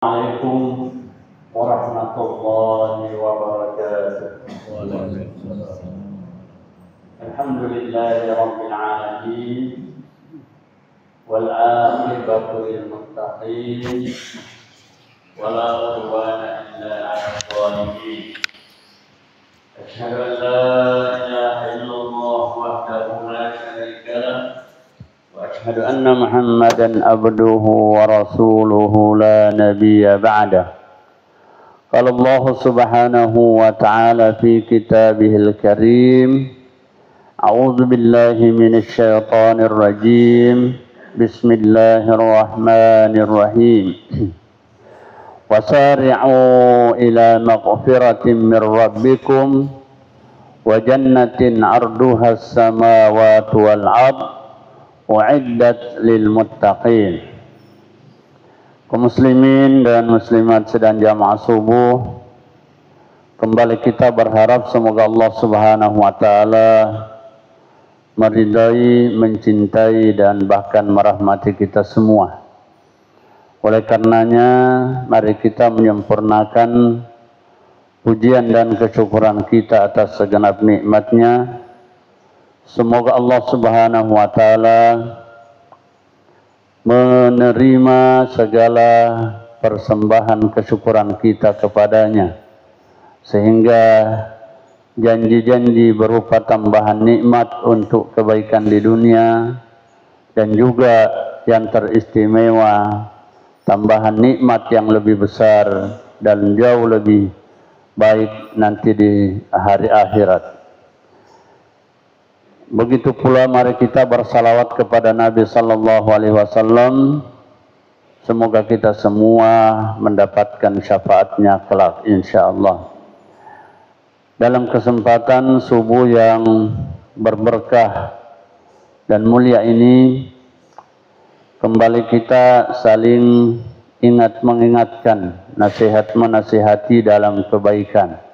Assalamualaikum warahmatullahi wabarakatuh. Alhamdulillahi rabbil alamin wal aqibatu lil muttaqin wala udwana illa 'alal zalimin. Asyhadu an la ilaha illallah wahdahu la syarika lah wa asyhadu anna Muhammadan abduhu wa rasuluhu la nabiyya ba'dah. Qala Allah subhanahu wa ta'ala fi kitabihil karim, a'udzu billahi minasy syaithanir rajim. Bismillahirrahmanirrahim. Wasari'u ila maghfiratin min rabbikum wa jannatin 'arduha as-samawati wal 'ardh u'iddat lil muttaqin. Kaum muslimin dan muslimat sedang jamaah subuh, kembali kita berharap semoga Allah Subhanahu wa taala meridai, mencintai dan bahkan merahmati kita semua. Oleh karenanya, mari kita menyempurnakan pujian dan kesyukuran kita atas segenap nikmat-Nya. Semoga Allah Subhanahu wa taala menerima segala persembahan kesyukuran kita kepadanya, sehingga janji-janji berupa tambahan nikmat untuk kebaikan di dunia dan juga yang teristimewa tambahan nikmat yang lebih besar dan jauh lebih baik nanti di hari akhirat. Begitu pula mari kita bersalawat kepada Nabi sallallahu alaihi wasallam. Semoga kita semua mendapatkan syafaatnya kelak insyaallah. Dalam kesempatan subuh yang berberkah dan mulia ini, kembali kita saling ingat mengingatkan, nasihat menasihati dalam kebaikan.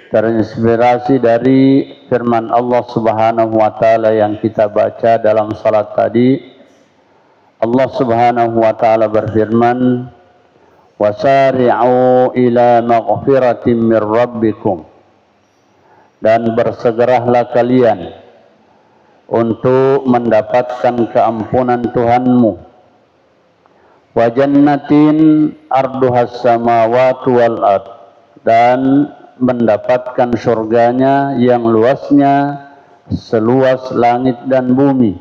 Terinspirasi dari firman Allah Subhanahu wa taala yang kita baca dalam salat tadi. Allah Subhanahu wa taala berfirman, "Wasari'u ila maghfiratin mir rabbikum." Dan bersegeralah kalian untuk mendapatkan keampunan Tuhanmu. Wa jannatin arduhas samawati wal ardh, dan mendapatkan surganya yang luasnya seluas langit dan bumi.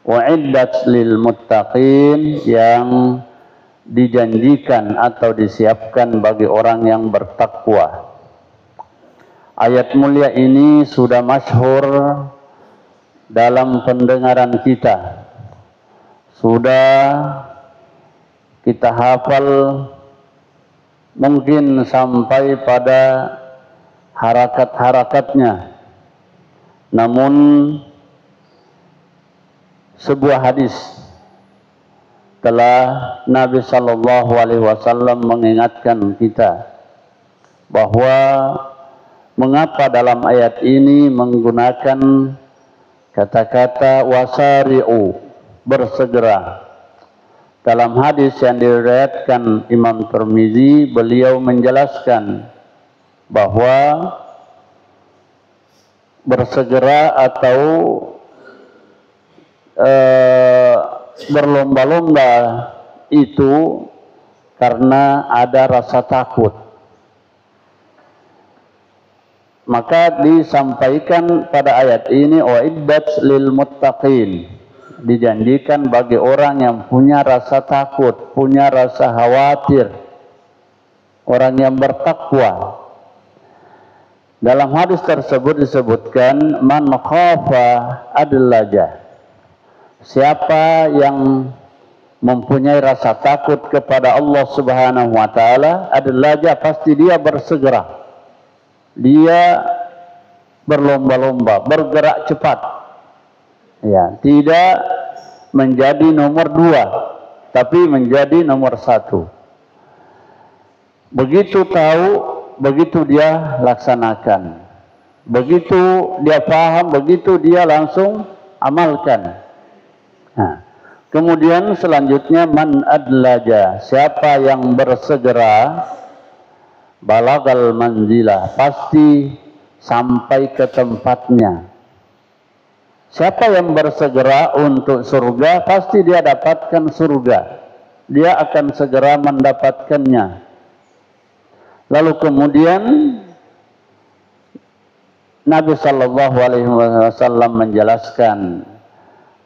U'iddat lil muttaqin, yang dijanjikan atau disiapkan bagi orang yang bertakwa. Ayat mulia ini sudah masyhur dalam pendengaran kita. Sudah kita hafal mungkin sampai pada harakat-harakatnya. Namun sebuah hadis telah Nabi sallallahu alaihi wasallam mengingatkan kita bahwa mengapa dalam ayat ini menggunakan kata-kata wasari'u, bersegera. Dalam hadis yang diriwayatkan Imam Tirmizi, beliau menjelaskan bahwa bersegera atau berlomba-lomba itu karena ada rasa takut. Maka disampaikan pada ayat ini, u'iddat lil muttaqin, dijanjikan bagi orang yang punya rasa takut, punya rasa khawatir, orang yang bertakwa. Dalam hadis tersebut disebutkan, man khafa adlaja, siapa yang mempunyai rasa takut kepada Allah Subhanahu wa taala, adlaja, pasti dia bersegera, dia berlomba-lomba, bergerak cepat. Ya, tidak menjadi nomor 2, tapi menjadi nomor 1. Begitu tahu, begitu dia laksanakan. Begitu dia paham, begitu dia langsung amalkan. Nah, Kemudian selanjutnya man adlaja, siapa yang bersegera, balagal manzilah, pasti sampai ke tempatnya. Siapa yang bersegera untuk surga, pasti dia dapatkan surga. Dia akan segera mendapatkannya. Lalu kemudian Nabi Shallallahu Alaihi Wasallam menjelaskan,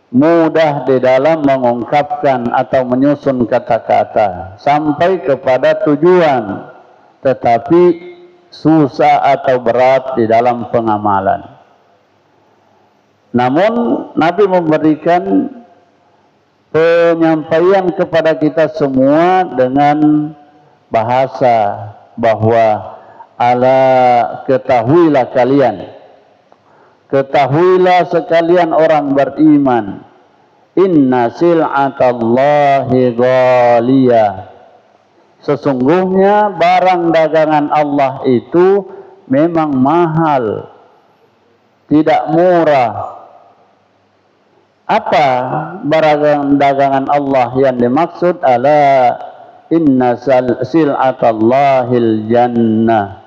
mudah di dalam mengungkapkan atau menyusun kata-kata sampai kepada tujuan, tetapi susah atau berat di dalam pengamalan. Namun Nabi memberikan penyampaian kepada kita semua dengan bahasa bahwa ala ketahuilah kalian, ketahuilah sekalian orang beriman, inna sil'atallahi ghaliyah, sesungguhnya barang dagangan Allah itu memang mahal, tidak murah. Apa barang dagangan Allah yang dimaksud? Ala inna sil'atallahil jannah,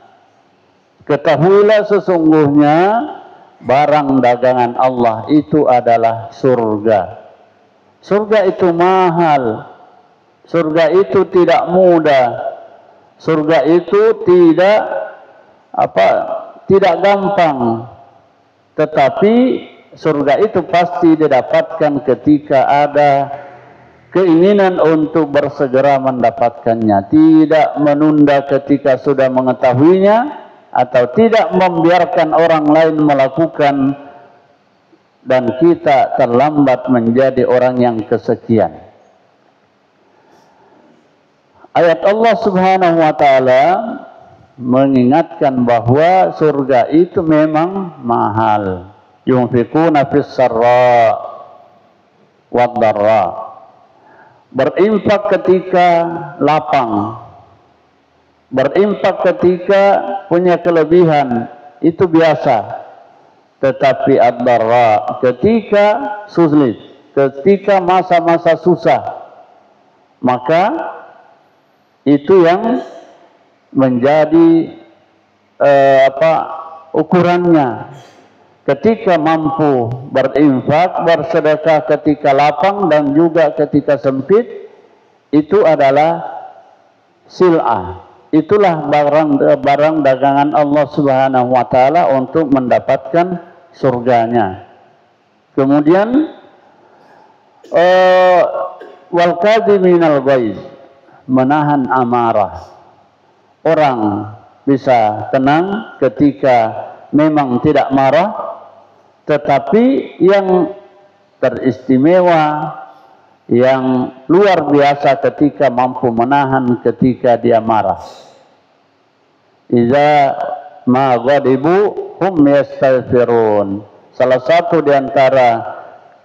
ketahuilah sesungguhnya barang dagangan Allah itu adalah surga. Surga itu mahal, surga itu tidak mudah, surga itu tidak gampang, tetapi surga itu pasti didapatkan ketika ada keinginan untuk bersegera mendapatkannya, tidak menunda ketika sudah mengetahuinya, atau tidak membiarkan orang lain melakukan dan kita terlambat menjadi orang yang kesekian. Ayat Allah Subhanahu wa taala mengingatkan bahwa surga itu memang mahal. Yunfikuna fis sarra wad dharra, berinfak ketika lapang, berinfak ketika punya kelebihan, itu biasa. Tetapi ad-dharra, ketika sulit, ketika masa-masa susah, maka itu yang menjadi ukurannya. Ketika mampu berinfak, bersedekah ketika lapang dan juga ketika sempit, itu adalah sil'ah. Itulah barang dagangan Allah Subhanahu wa taala untuk mendapatkan surganya. Kemudian wal kadhiminal ghaiz, menahan amarah. Orang bisa tenang ketika memang tidak marah, tetapi yang teristimewa, yang luar biasa ketika mampu menahan ketika dia marah. Iza ma ghadibu hum yastaghfirun. Salah satu di antara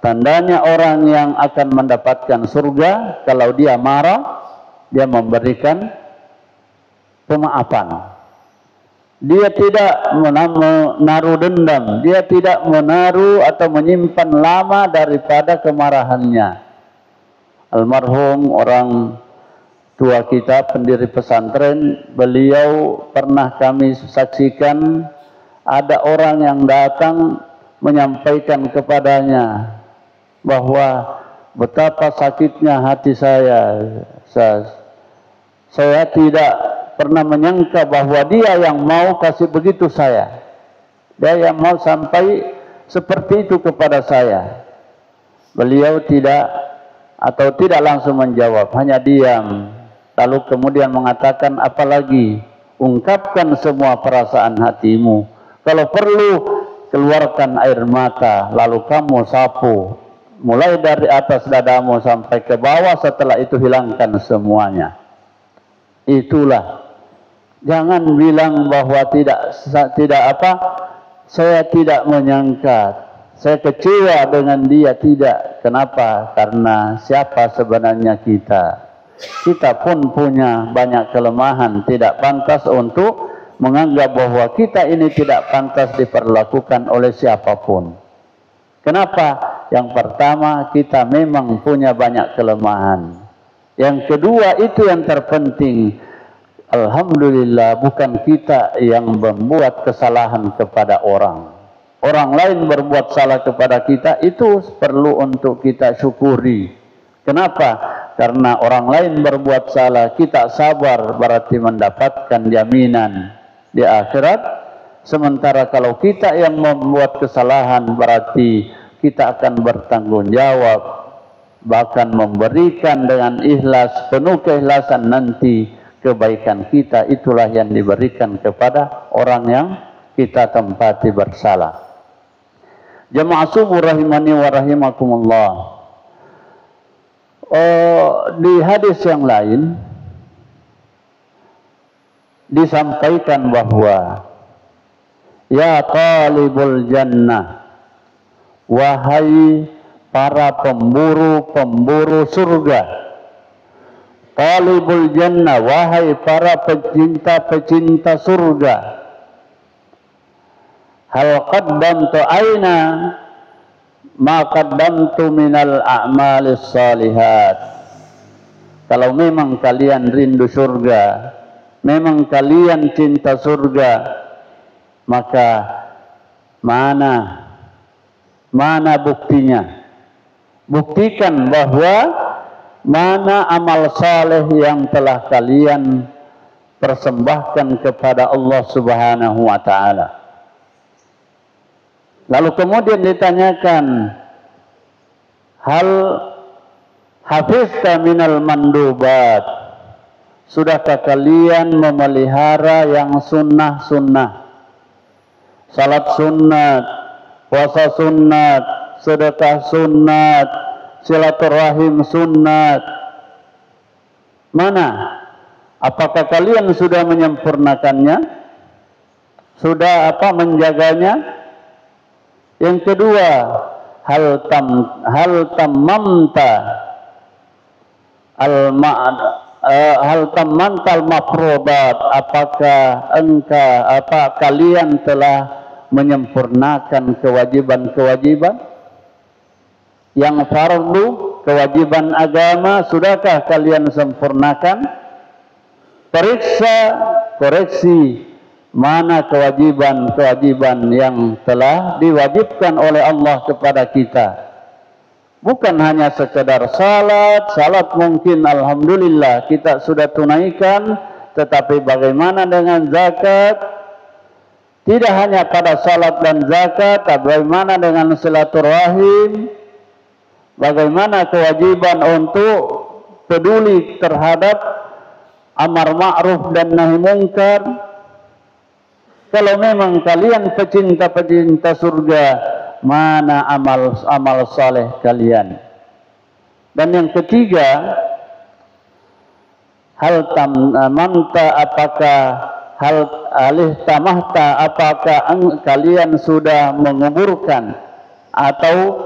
tandanya orang yang akan mendapatkan surga, kalau dia marah, dia memberikan pemaafan. Dia tidak menaruh dendam, dia tidak menaruh atau menyimpan lama daripada kemarahannya. Almarhum orang tua kita, pendiri pesantren, beliau pernah kami saksikan ada orang yang datang menyampaikan kepadanya bahwa betapa sakitnya hati saya. Saya tidak pernah menyangka bahwa dia yang mau kasih begitu saya. Dia yang mau sampai seperti itu kepada saya. Beliau tidak langsung menjawab, hanya diam. Lalu kemudian mengatakan, apalagi ungkapkan semua perasaan hatimu. Kalau perlu keluarkan air mata, lalu kamu sapu. Mulai dari atas dadamu sampai ke bawah, setelah itu hilangkan semuanya. Itulah. Jangan bilang bahwa saya tidak menyangka, saya kecewa dengan dia, tidak. Kenapa? Karena siapa sebenarnya kita? Kita pun punya banyak kelemahan, tidak pantas untuk menganggap bahwa kita ini tidak pantas diperlakukan oleh siapapun. Kenapa? Yang pertama, kita memang punya banyak kelemahan. Yang kedua, itu yang terpenting, alhamdulillah bukan kita yang membuat kesalahan kepada orang. Orang lain berbuat salah kepada kita, itu perlu untuk kita syukuri. Kenapa? Karena orang lain berbuat salah, kita sabar, berarti mendapatkan jaminan di akhirat. Sementara kalau kita yang membuat kesalahan, berarti kita akan bertanggung jawab, bahkan memberikan dengan ikhlas, penuh keikhlasan nanti kebaikan kita itulah yang diberikan kepada orang yang kita tempati bersalah. Jamaah subuh rahimani wa rahimakumullah. Di hadis yang lain disampaikan bahwa ya talibul jannah, wahai para pemburu surga. Talibul jannah, wahai para pecinta surga. Hal qaddamtu aina ma qaddamtu minal a'malis salihat. Kalau memang kalian rindu surga, memang kalian cinta surga, maka mana buktinya? Buktikan bahwa mana amal saleh yang telah kalian persembahkan kepada Allah Subhanahu wa taala. Lalu kemudian ditanyakan, hal hafizta minal mandubat? Sudahkah kalian memelihara yang sunnah-sunnah? Salat sunnat, puasa sunnat, sedekah sunnat, silaturahim sunnat. Mana? Apakah kalian sudah menyempurnakannya? Sudah menjaganya? Yang kedua, hal tammanta al-mafruḍat, apakah kalian telah menyempurnakan kewajiban-kewajiban yang fardu, kewajiban agama, sudahkah kalian sempurnakan? Periksa, koreksi mana kewajiban-kewajiban yang telah diwajibkan oleh Allah kepada kita. Bukan hanya sekedar salat mungkin alhamdulillah kita sudah tunaikan, tetapi bagaimana dengan zakat? Tidak hanya pada salat dan zakat, bagaimana dengan silaturahim? Bagaimana kewajiban untuk peduli terhadap amar ma'ruf dan nahi mungkar? Kalau memang kalian pecinta surga, mana amal saleh kalian? Dan yang ketiga, hal tamanta, apakah kalian sudah menguburkan atau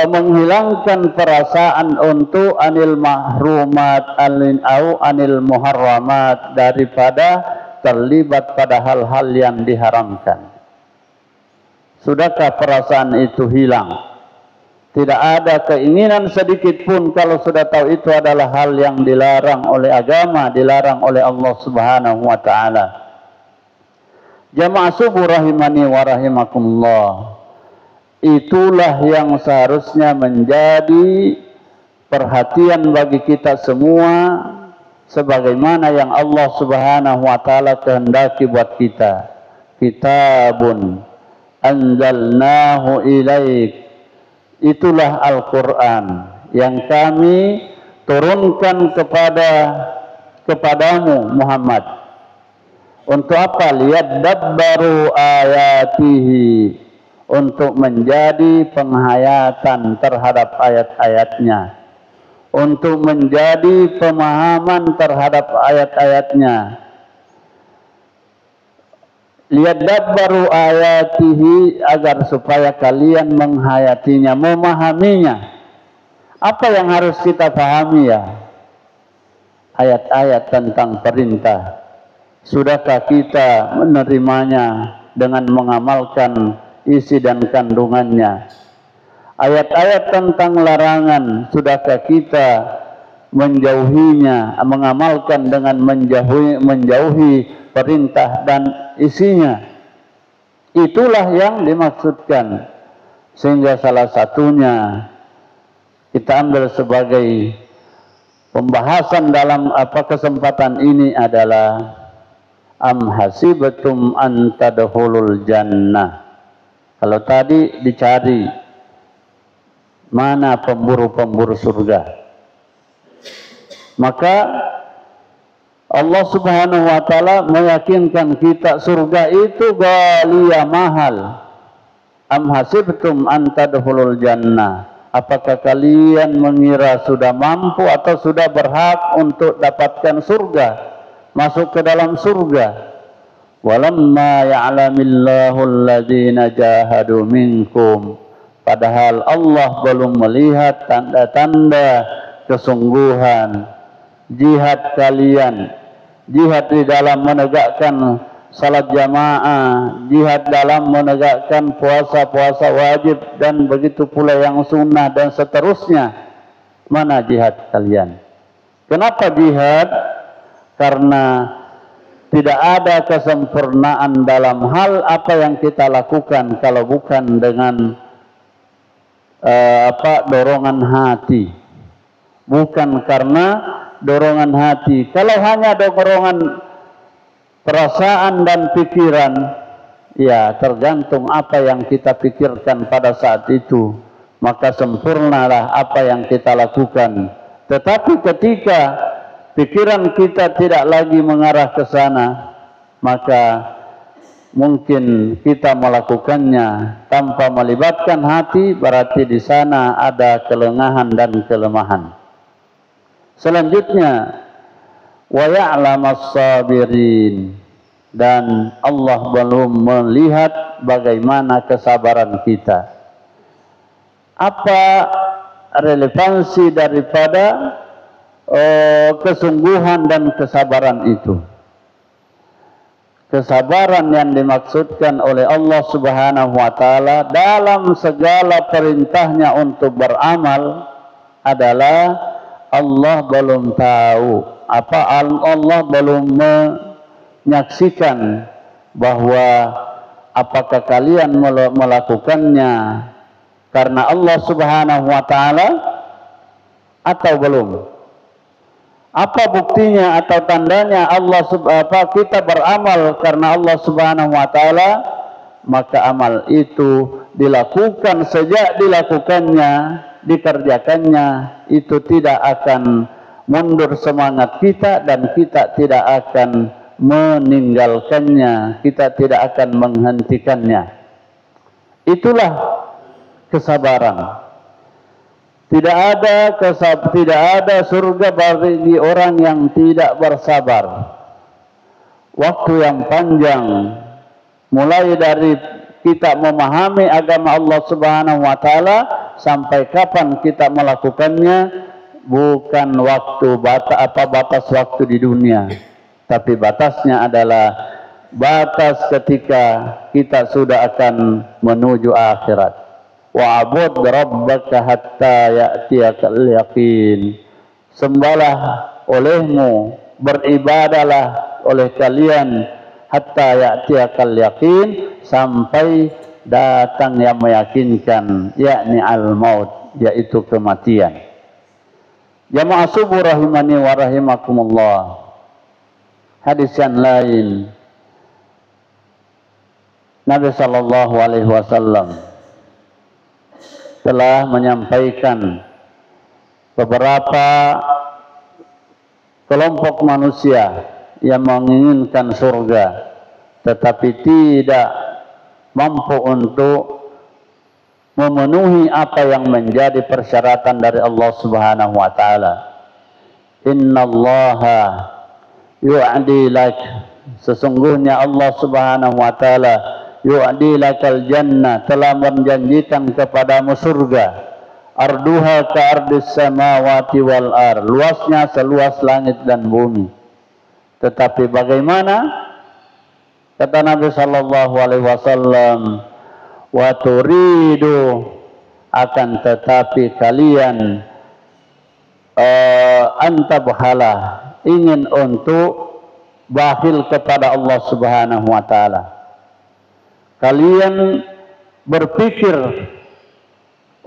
menghilangkan perasaan untuk anil mahrumat anil muharramat, daripada terlibat pada hal-hal yang diharamkan. Sudahkah perasaan itu hilang? Tidak ada keinginan sedikit pun kalau sudah tahu itu adalah hal yang dilarang oleh agama, dilarang oleh Allah Subhanahu wa taala. Jamaah subuh rahimani wa rahimakumullah. Itulah yang seharusnya menjadi perhatian bagi kita semua, sebagaimana yang Allah Subhanahu wa taala kehendaki buat kita. Kitabun anzalnahu ilaik, itulah Al-Quran yang kami turunkan kepadamu Muhammad. Untuk apa? Liyadabbaru ayatihi, untuk menjadi penghayatan terhadap ayat-ayatnya, untuk menjadi pemahaman terhadap ayat-ayatnya. Liyadabbaru ayatihi, agar supaya kalian menghayatinya, memahaminya. Apa yang harus kita pahami ya? Ayat-ayat tentang perintah. Sudahkah kita menerimanya dengan mengamalkan isi dan kandungannya? Ayat-ayat tentang larangan, sudahkah kita menjauhinya, mengamalkan dengan menjauhi perintah dan isinya? Itulah yang dimaksudkan. Sehingga salah satunya kita ambil sebagai pembahasan dalam kesempatan ini adalah am hasibatum an tadkhulul jannah. Kalau tadi dicari mana pemburu-pemburu surga, maka Allah Subhanahu wa taala meyakinkan kita surga itu ghaliyah, mahal. Am hasibtum an tadkhulul jannah. Apakah kalian mengira sudah mampu atau sudah berhak untuk dapatkan surga, masuk ke dalam surga? Walamma ya'lamillahu alladhina jahadu minkum. Padahal Allah belum melihat tanda-tanda kesungguhan jihad kalian, jihad di dalam menegakkan salat jamaah, jihad dalam menegakkan puasa-puasa wajib dan begitu pula yang sunnah dan seterusnya. Mana jihad kalian? Kenapa jihad? Karena tidak ada kesempurnaan dalam hal apa yang kita lakukan kalau bukan dengan dorongan hati. Bukan karena dorongan hati. Kalau hanya dorongan perasaan dan pikiran, ya tergantung apa yang kita pikirkan pada saat itu, maka sempurnalah apa yang kita lakukan. Tetapi ketika pikiran kita tidak lagi mengarah ke sana, maka mungkin kita melakukannya tanpa melibatkan hati, berarti di sana ada kelengahan dan kelemahan. Selanjutnya, wa ya'lamas sabirin, dan Allah belum melihat bagaimana kesabaran kita. Apa relevansi daripada kesungguhan dan kesabaran itu? Kesabaran yang dimaksudkan oleh Allah Subhanahu wa taala dalam segala perintahnya untuk beramal adalah Allah belum tahu, Allah belum menyaksikan bahwa apakah kalian melakukannya karena Allah Subhanahu wa taala atau belum. Apa buktinya atau tandanya kita beramal karena Allah Subhanahu wa taala? Maka amal itu dilakukan, sejak dilakukannya, dikerjakannya, itu tidak akan mundur semangat kita dan kita tidak akan meninggalkannya, kita tidak akan menghentikannya. Itulah kesabaran. Tidak ada surga bagi orang yang tidak bersabar. Waktu yang panjang, mulai dari kita memahami agama Allah Subhanahu wa taala sampai kapan kita melakukannya, bukan batas waktu di dunia, tapi batasnya adalah batas ketika kita sudah akan menuju akhirat. Wa'bud rabbaka hatta ya'tiyakal yaqin. Sembahlah olehmu, beribadalah oleh kalian hatta ya'tiyakal yaqin, sampai datang yang meyakinkan, yakni al-maut, yaitu kematian. Jamaah subuh rahimani wa rahimakumullah. Hadis yang lain, Nabi sallallahu alaihi wasallam telah menyampaikan beberapa kelompok manusia yang menginginkan surga tetapi tidak mampu untuk memenuhi apa yang menjadi persyaratan dari Allah Subhanahu wa taala. Innallaha yu'di lak, sesungguhnya Allah Subhanahu wa taala yu'di lakal jannah, telah menjanjikan kepadamu surga. Arduha ka ardis samawati wal ar, luasnya seluas langit dan bumi. Tetapi bagaimana? Kata Nabi sallallahu alaihi wasallam, wa turidu akan tetapi kalian antabhala, ingin untuk bakhil kepada Allah Subhanahu wa taala. Kalian berpikir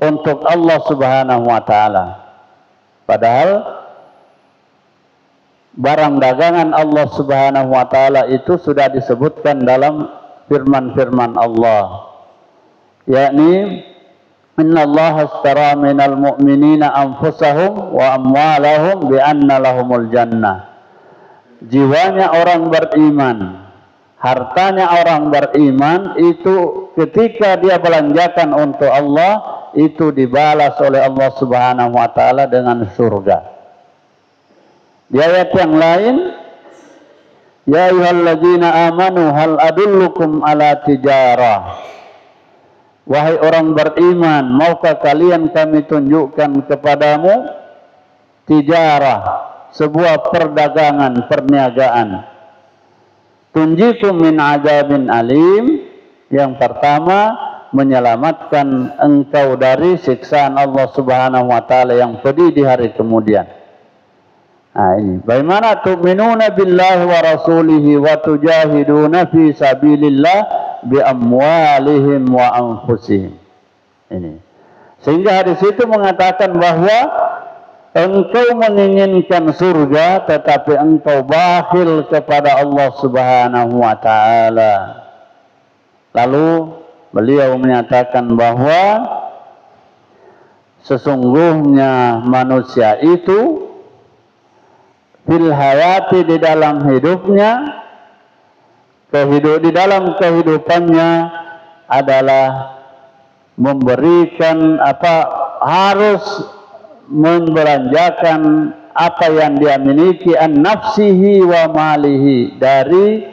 untuk Allah Subhanahu wa taala, padahal barang dagangan Allah Subhanahu wa taala itu sudah disebutkan dalam firman-firman Allah, yakni innallaha astara minal mu'minina anfusahum wa amwalahum bi anna lahumul jannah. Jiwanya orang beriman, hartanya orang beriman itu ketika dia belanjakan untuk Allah itu dibalas oleh Allah Subhanahu wa taala dengan surga. Di ayat yang lain, ya ayyuhalladzina amanu hal adullukum ala tijarah. Wahai orang beriman, maukah kalian kami tunjukkan kepadamu tijarah, sebuah perdagangan, perniagaan. Tunjikum min azabin alim. Yang pertama, menyelamatkan engkau dari siksaan Allah Subhanahu wa taala yang pedih di hari kemudian. Nah, ini bagaimana tu'minuna billahi wa rasulihi wa tujahiduna fi sabilillah bi amwalihim wa anfusihim. Ini. Sehingga hadis itu mengatakan bahwa engkau menginginkan surga tetapi engkau bakhil kepada Allah Subhanahu wa taala. Lalu beliau menyatakan bahwa sesungguhnya manusia itu fil hayati, di dalam hidupnya, di dalam kehidupannya adalah memberikan harus membelanjakan apa yang dia miliki, an nafsihi wa malihi, dari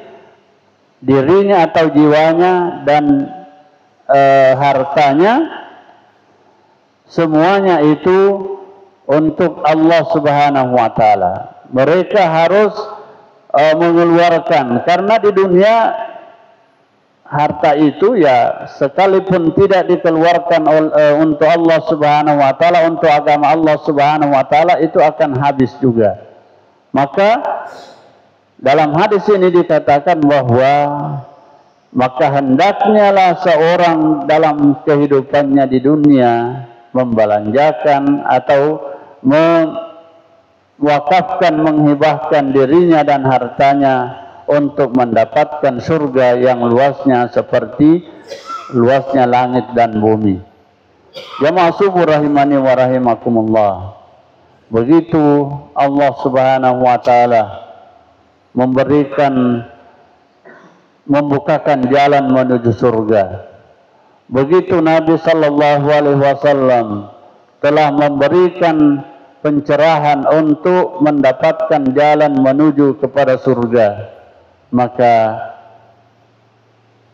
dirinya atau jiwanya dan hartanya, semuanya itu untuk Allah Subhanahu wa taala. Mereka harus mengeluarkan, karena di dunia harta itu ya sekalipun tidak dikeluarkan untuk Allah Subhanahu wa taala, untuk agama Allah Subhanahu wa taala, itu akan habis juga. Maka dalam hadis ini dikatakan bahwa maka hendaknya lah seorang dalam kehidupannya di dunia membelanjakan atau wakafkan, menghibahkan dirinya dan hartanya untuk mendapatkan surga yang luasnya seperti luasnya langit dan bumi. Jamaah subuh rahimani wa rahimakumullah. Begitu Allah Subhanahu wa taala membukakan jalan menuju surga. Begitu Nabi sallallahu alaihi wasallam telah memberikan pencerahan untuk mendapatkan jalan menuju kepada surga, maka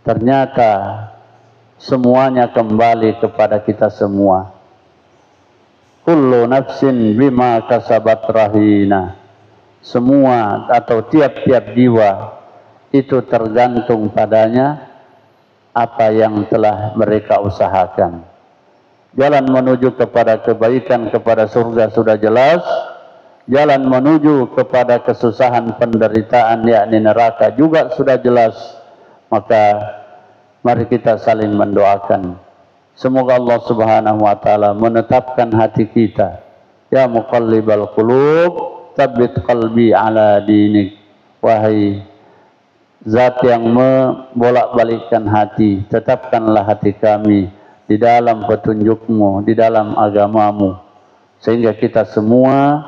ternyata semuanya kembali kepada kita semua. Kullu nafsin bima kasabat rahina. Semua atau tiap-tiap jiwa itu tergantung padanya apa yang telah mereka usahakan. Jalan menuju kepada kebaikan, kepada surga sudah jelas. Jalan menuju kepada kesusahan, penderitaan, yakni neraka juga sudah jelas. Maka mari kita saling mendoakan. Semoga Allah Subhanahu wa taala menetapkan hati kita. Ya muqallibal qulub, tsabbit qalbi ala dinik. Wahai Zat yang membolak-balikkan hati, tetapkanlah hati kami di dalam petunjuk-Mu, di dalam agama-Mu, sehingga kita semua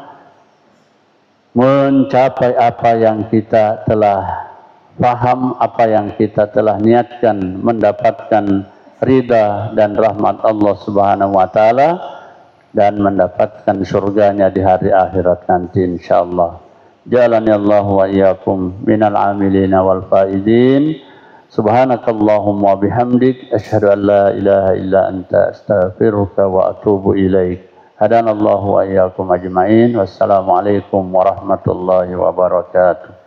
mencapai apa yang kita telah paham, apa yang kita telah niatkan, mendapatkan ridha dan rahmat Allah Subhanahu wa taala dan mendapatkan surganya di hari akhirat nanti insyaallah. Jalani Allah wa iyyakum minal amilina wal faizin. Subhanakallahumma bihamdik asyhadu an la ilaha illa anta astaghfiruka wa atubu ilaik. Hadanallahu wa iyyakum ajmain. Wassalamualaikum warahmatullahi wabarakatuh.